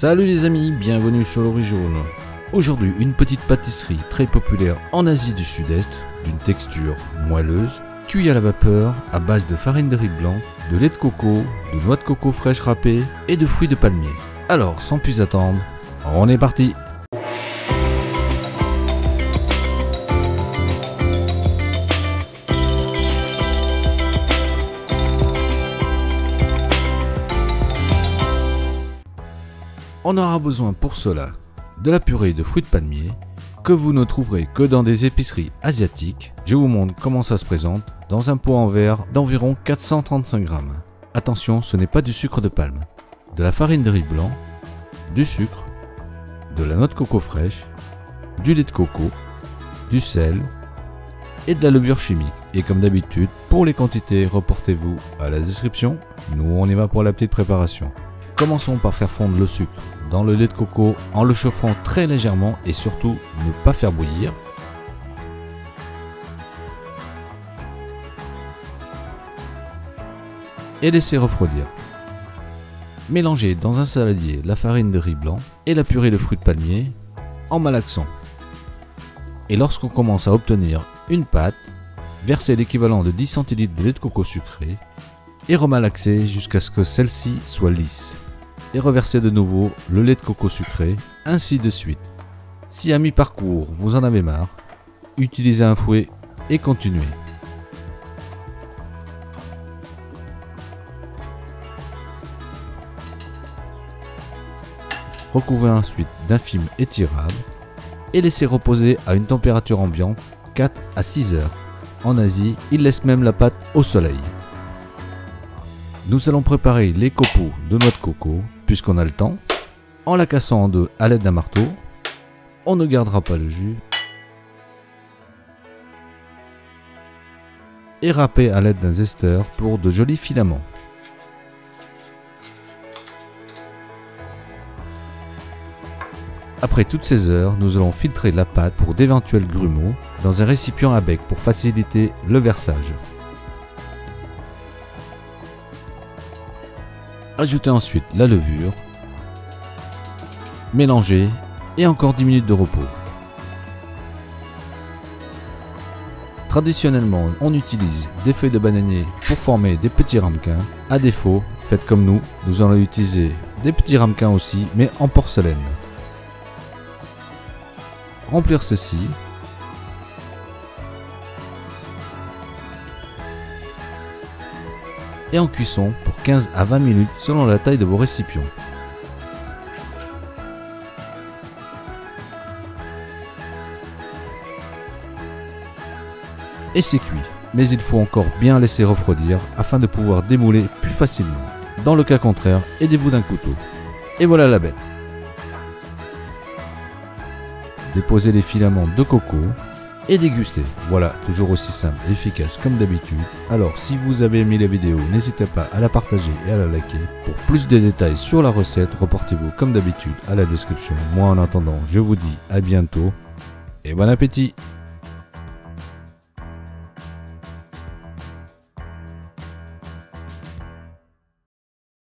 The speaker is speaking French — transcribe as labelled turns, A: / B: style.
A: Salut les amis, bienvenue sur l'Ori-Jaune. Aujourd'hui, une petite pâtisserie très populaire en Asie du Sud-Est, d'une texture moelleuse, cuit à la vapeur à base de farine de riz blanc, de lait de coco, de noix de coco fraîche râpée et de fruits de palmier. Alors, sans plus attendre, on est parti! On aura besoin pour cela de la purée de fruits de palmier que vous ne trouverez que dans des épiceries asiatiques. Je vous montre comment ça se présente dans un pot en verre d'environ 435 grammes. Attention, ce n'est pas du sucre de palme. De la farine de riz blanc, du sucre, de la noix de coco fraîche, du lait de coco, du sel et de la levure chimique. Et comme d'habitude, pour les quantités, reportez-vous à la description. Nous, on y va pour la petite préparation. Commençons par faire fondre le sucre dans le lait de coco en le chauffant très légèrement et surtout ne pas faire bouillir. Et laisser refroidir. Mélangez dans un saladier la farine de riz blanc et la purée de fruits de palmier en malaxant. Et lorsqu'on commence à obtenir une pâte, versez l'équivalent de 10 centilitres de lait de coco sucré et remalaxez jusqu'à ce que celle-ci soit lisse. Et reversez de nouveau le lait de coco sucré, ainsi de suite. Si à mi-parcours vous en avez marre, utilisez un fouet et continuez. Recouvrez ensuite d'un film étirable et laissez reposer à une température ambiante 4 à 6 heures. En Asie, ils laissent même la pâte au soleil. Nous allons préparer les copeaux de noix de coco, puisqu'on a le temps, en la cassant en deux à l'aide d'un marteau. On ne gardera pas le jus. Et râper à l'aide d'un zesteur pour de jolis filaments. Après toutes ces heures, nous allons filtrer la pâte pour d'éventuels grumeaux dans un récipient à bec pour faciliter le versage. Ajoutez ensuite la levure, mélangez et encore 10 minutes de repos. Traditionnellement, on utilise des feuilles de bananier pour former des petits ramequins. À défaut, faites comme nous, nous allons utiliser des petits ramequins aussi, mais en porcelaine. Remplir ceci. Et en cuisson pour 15 à 20 minutes selon la taille de vos récipients. Et c'est cuit, mais il faut encore bien laisser refroidir afin de pouvoir démouler plus facilement. Dans le cas contraire, aidez-vous d'un couteau. Et voilà la bête. Déposez les filaments de coco et dégustez. Voilà, toujours aussi simple et efficace comme d'habitude. Alors si vous avez aimé la vidéo, n'hésitez pas à la partager et à la liker. Pour plus de détails sur la recette, reportez-vous comme d'habitude à la description. Moi en attendant, je vous dis à bientôt et bon appétit!